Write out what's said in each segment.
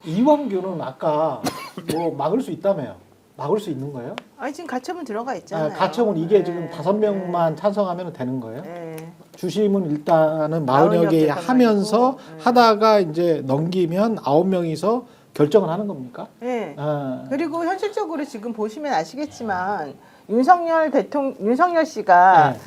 이완규는 아까 뭐 막을 수 있다며요. 막을 수 있는 거예요? 아니 지금 가처분 들어가 있잖아요. 가처분 이게 네. 지금 5명만 찬성하면 되는 거예요? 네. 주심은 일단은 40여 개 하면서 하다가 이제 넘기면 9명이서 결정을 하는 겁니까? 네. 아. 그리고 현실적으로 지금 보시면 아시겠지만 윤석열 씨가 네.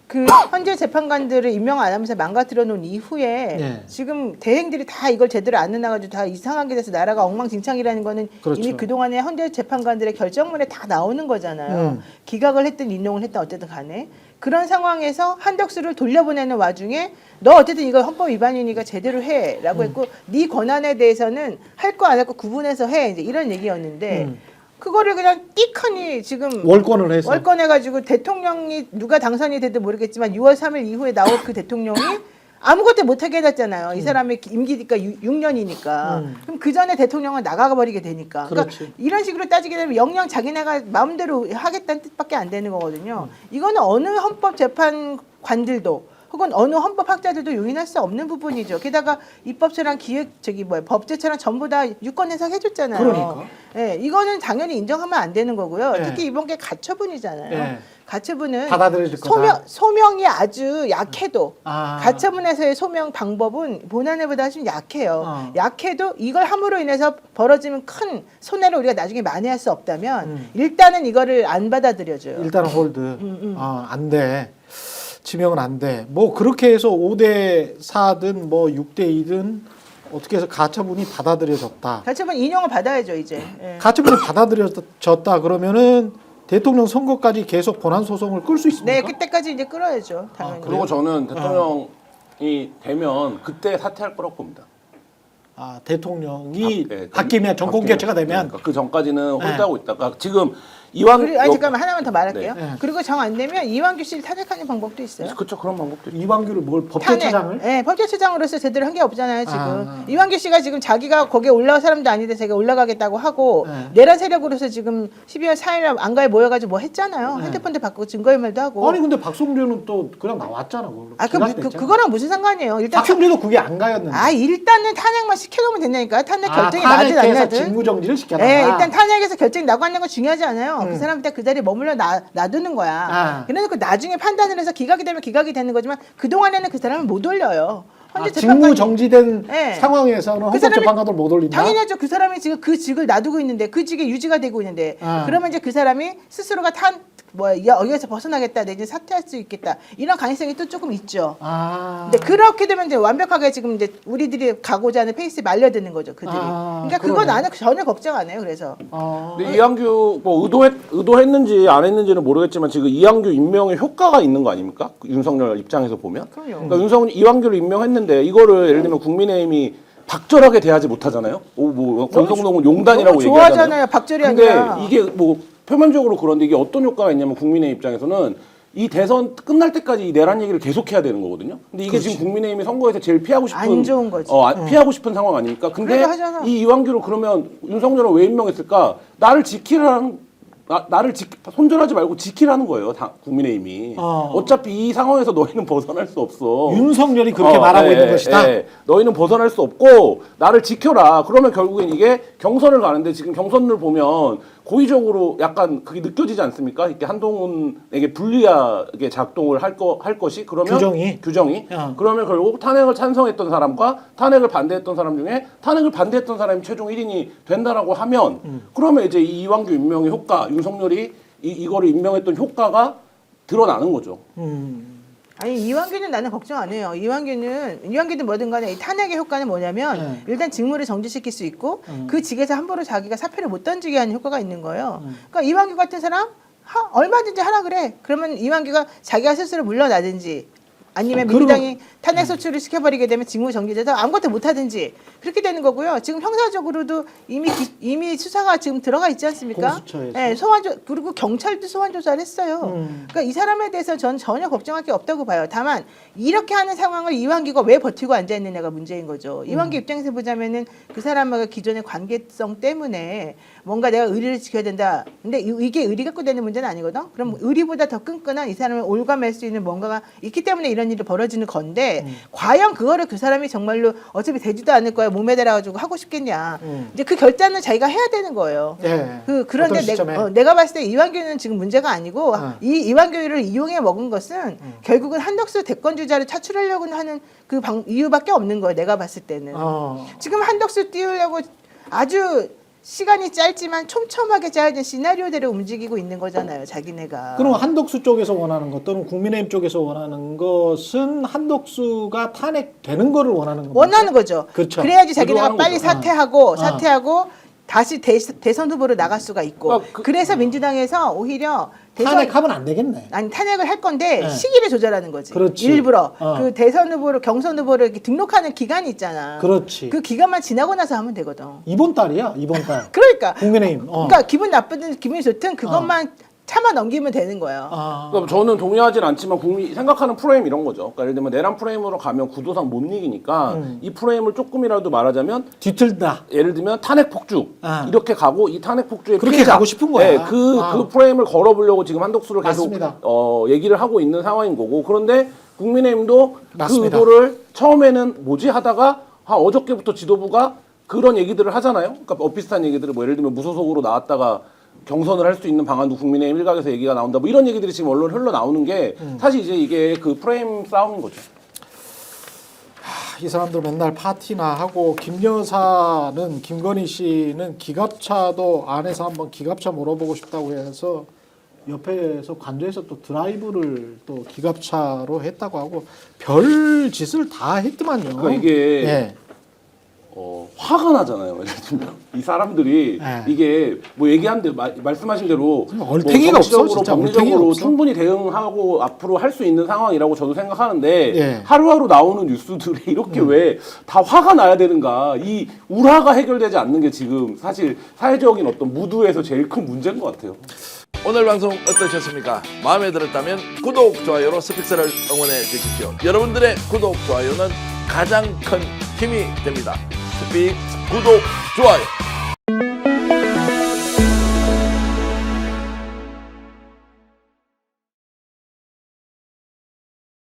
그 헌재 재판관들을 임명 안 하면서 망가뜨려 놓은 이후에 네. 지금 대행들이 다 이걸 제대로 안 해놔가지고 다 이상하게 돼서 나라가 엉망진창이라는 거는 그렇죠. 이미 그동안의 헌재 재판관들의 결정문에 다 나오는 거잖아요. 기각을 했든 인용을 했든 어쨌든 간에. 그런 상황에서 한덕수를 돌려보내는 와중에 너 어쨌든 이거 헌법 위반이니까 제대로 해라고 했고 네 권한에 대해서는 할 거 안 할 거 구분해서 해 이제 이런 얘기였는데 그거를 그냥 띡하니 지금 월권을 해서 월권해가지고 대통령이 누가 당선이 되든 모르겠지만 6월 3일 이후에 나올 그 대통령이 아무것도 못하게 해놨잖아요. 이 사람의 임기니까 6년이니까. 그럼 그 전에 대통령은 나가 버리게 되니까. 그러니까 이런 식으로 따지게 되면 영영 자기네가 마음대로 하겠다는 뜻밖에 안 되는 거거든요. 이거는 어느 헌법재판관들도 혹은 어느 헌법학자들도 용인할 수 없는 부분이죠. 게다가 입법처랑 법제처랑 전부 다 유권 해석해줬잖아요. 그러니까. 네, 이거는 당연히 인정하면 안 되는 거고요. 네. 특히 이번 게 가처분이잖아요. 네. 가처분은 받아들여질 거다. 소명이 아주 약해도 아. 가처분에서의 소명 방법은 본안에보다 좀 약해요. 약해도 이걸 함으로 인해서 벌어지는 큰 손해를 우리가 나중에 만회할 수 없다면 일단은 이거를 안 받아들여줘요. 일단은 홀드. 안 돼. 지명은 안 돼. 뭐 그렇게 해서 5대 4든 뭐 6대 2든 어떻게 해서 가처분이 받아들여졌다. 가처분 인용을 받아야죠 이제. 예. 가처분이 받아들여졌다 그러면은 대통령 선거까지 계속 본안 소송을 끌 수 있습니까? 네, 그때까지 이제 끌어야죠. 당연히. 그리고 저는 대통령이 되면 그때 사퇴할 거라고 봅니다. 대통령이 네, 바뀌면 정권 교체가 되면 그러니까 그 전까지는 홀드하고 있다가 지금 이완 아니 잠깐만 하나만 더 말할게요. 네. 그리고 정 안 되면 이완규 씨를 탄핵하는 방법도 있어요. 그렇죠 그런 방법도 있죠. 이완규를 뭘 법제처장을? 네, 법제처장으로서 제대로 한 게 없잖아요 지금. 이완규 씨가 지금 자기가 거기에 올라갈 사람도 아닌데 자기가 올라가겠다고 하고 내란 세력으로서 지금 12월 4일 안가에 모여가지고 뭐 했잖아요. 핸드폰도 바꾸고 증거인멸도 하고. 아니 근데 박성준은 또 그냥 나왔잖아. 그거랑 무슨 상관이에요? 일단 박성준도 그게 안 가였는데. 일단은 탄핵만 시켜놓으면 된다니까. 탄핵 결정이 나든 안 탄핵해서 나든. 직무정지를 시켜놔. 네, 일단 탄핵에서 결정이 나고 안 나고 중요하지 않아요. 그 사람 일단 그 자리에 머물러 놔두는 거야. 그래놓고 나중에 판단을 해서 기각이 되면 기각이 되는 거지만 그동안에는 그 사람을 못 올려요. 직무 정지된 네. 상황에서는 헌법재판관을 못 올린다. 당연하죠. 그 사람이 지금 그 직을 놔두고 있는데 그 직이 유지가 되고 있는데 그러면 이제 그 사람이 스스로가 여기에서 벗어나겠다 내지 사퇴할 수 있겠다 이런 가능성이 또 조금 있죠. 근데 그렇게 되면 이제 완벽하게 지금 이제 우리들이 가고자 하는 페이스에 말려드는 거죠. 그들이. 그러니까 그거 나는 전혀 걱정 안 해요. 그래서. 근데 이완규 뭐 의도했는지 안 했는지는 모르겠지만 지금 이완규 임명에 효과가 있는 거 아닙니까? 윤석열 입장에서 보면. 그럼요. 그러니까 이완규를 임명했는데 이거를 예를 들면 국민의힘이 박절하게 대하지 못하잖아요. 뭐 권성동은 용단이라고 너무 얘기하잖아요. 좋아하잖아요. 박절이 근데 아니라. 이게 뭐 표면적으로 그런데 이게 어떤 효과가 있냐면 국민의힘 입장에서는 이 대선 끝날 때까지 이 내란 얘기를 계속해야 되는 거거든요. 근데 이게 지금 국민의힘이 선거에서 제일 피하고 싶은 안 좋은 거지. 피하고 싶은 상황 아닙니까? 근데 하잖아. 이 이완규를 그러면 윤석열은 왜 임명했을까? 나를 손절하지 말고 지키라는 거예요. 국민의힘이. 어차피 이 상황에서 너희는 벗어날 수 없어. 윤석열이 그렇게 말하고 있는 것이다. 너희는 벗어날 수 없고 나를 지켜라. 그러면 결국엔 이게 경선을 가는데 지금 경선을 보면 고의적으로 약간 그게 느껴지지 않습니까? 이렇게 한동훈에게 불리하게 작동을 할 것이 그러면 규정이 그러면 결국 탄핵을 찬성했던 사람과 탄핵을 반대했던 사람 중에 탄핵을 반대했던 사람이 최종 1인이 된다라고 하면 그러면 이제 이 이완규 임명의 효과 윤석열이 이거를 임명했던 효과가 드러나는 거죠. 아니 이완규는 나는 걱정 안 해요. 이완규든 뭐든 간에 이 탄핵의 효과는 뭐냐면 일단 직무를 정지시킬 수 있고 그 직에서 함부로 자기가 사표를 못 던지게 하는 효과가 있는 거예요. 그러니까 이완규 같은 사람 얼마든지 하라 그래. 그러면 이완규가 자기가 스스로 물러나든지 아니면 민주당이 탄핵 소추를 시켜버리게 되면 직무 정지돼서 아무것도 못하든지 그렇게 되는 거고요. 지금 형사적으로도 이미 수사가 지금 들어가 있지 않습니까? 공수처에서. 네, 그리고 경찰도 소환 조사를 했어요. 그러니까 이 사람에 대해서 저는 전혀 걱정할 게 없다고 봐요. 다만 이렇게 하는 상황을 이완규가 왜 버티고 앉아 있느냐가 문제인 거죠. 이완규 입장에서 보자면은 그 사람과 기존의 관계성 때문에 뭔가 내가 의리를 지켜야 된다. 근데 이게 의리 갖고 되는 문제는 아니거든. 그럼 의리보다 더 끈끈한 이 사람을 올가맬 수 있는 뭔가가 있기 때문에 이런 이런 일이 벌어지는 건데 과연 그거를 그 사람이 정말로 어차피 되지도 않을 거야 몸에 달아가지고 하고 싶겠냐. 이제 그 결단은 자기가 해야 되는 거예요. 예. 그런데 어떤 시점에? 내가 봤을 때 이완규는 지금 문제가 아니고 이 이완규를 이용해 먹은 것은 결국은 한덕수 대권 주자를 차출하려고 하는 그 이유밖에 없는 거예요. 내가 봤을 때는. 지금 한덕수 띄우려고 아주 시간이 짧지만 촘촘하게 짜여진 시나리오대로 움직이고 있는 거잖아요. 자기네가. 그럼 한덕수 쪽에서 원하는 것 또는 국민의힘 쪽에서 원하는 것은 한덕수가 탄핵되는 거를 원하는 겁니까? 원하는 거죠. 그렇죠. 그래야지 자기네가 의도하는 빨리 거죠. 사퇴하고 다시 대선 후보로 나갈 수가 있고. 그러니까 그래서 민주당에서 오히려 탄핵하면 안 되겠네. 아니 탄핵을 할 건데 네. 시기를 조절하는 거지. 그렇지. 일부러 어. 그 대선 후보로 경선 후보를 이렇게 등록하는 기간이 있잖아. 그렇지. 그 기간만 지나고 나서 하면 되거든. 이번 달이야, 이번 달. 그러니까 국민의힘. 그러니까 기분 나쁘든 기분이 좋든 그것만 참아 넘기면 되는 거예요. 그러니까 저는 동의하진 않지만 생각하는 프레임 이런 거죠. 그러니까 예를 들면 내란 프레임으로 가면 구도상 못 이기니까 이 프레임을 조금이라도 말하자면 뒤틀다. 예를 들면 탄핵 폭주 이렇게 가고 이 탄핵 폭주의 그렇게 피해자, 가고 싶은 거야. 네, 그 프레임을 걸어보려고 지금 한덕수를 계속 맞습니다. 얘기를 하고 있는 상황인 거고 그런데 국민의힘도 맞습니다. 그 의도를 처음에는 뭐지 하다가 어저께부터 지도부가 그런 얘기들을 하잖아요. 그러니까 비슷한 얘기들을 뭐 예를 들면 무소속으로 나왔다가 경선을 할 수 있는 방안도 국민의힘 일각에서 얘기가 나온다. 뭐 이런 얘기들이 지금 언론 흘러나오는 게 사실 이제 이게 그 프레임 싸움인 거죠. 이 사람들 맨날 파티나 하고 김건희 씨는 기갑차도 안에서 한번 기갑차 몰아보고 싶다고 해서 옆에서 관저에서 또 드라이브를 또 기갑차로 했다고 하고 별 짓을 다 했더만요. 그러니까 이게 예. 화가 나잖아요. 예를 들면 이 사람들이 네. 이게 뭐 얘기한 대로 말씀하신 대로 얼탱이가 없어, 정치적으로 진짜 얼탱이가 법리적으로 없어. 충분히 대응하고 앞으로 할 수 있는 상황이라고 저도 생각하는데 예. 하루하루 나오는 뉴스들이 이렇게 왜 다 화가 나야 되는가? 이 울화가 해결되지 않는 게 지금 사실 사회적인 어떤 무드에서 제일 큰 문제인 것 같아요. 오늘 방송 어떠셨습니까? 마음에 들었다면 구독, 좋아요로 스픽스를 응원해 주십시오. 여러분들의 구독, 좋아요는 가장 큰 힘이 됩니다. 스픽 구독, 좋아요.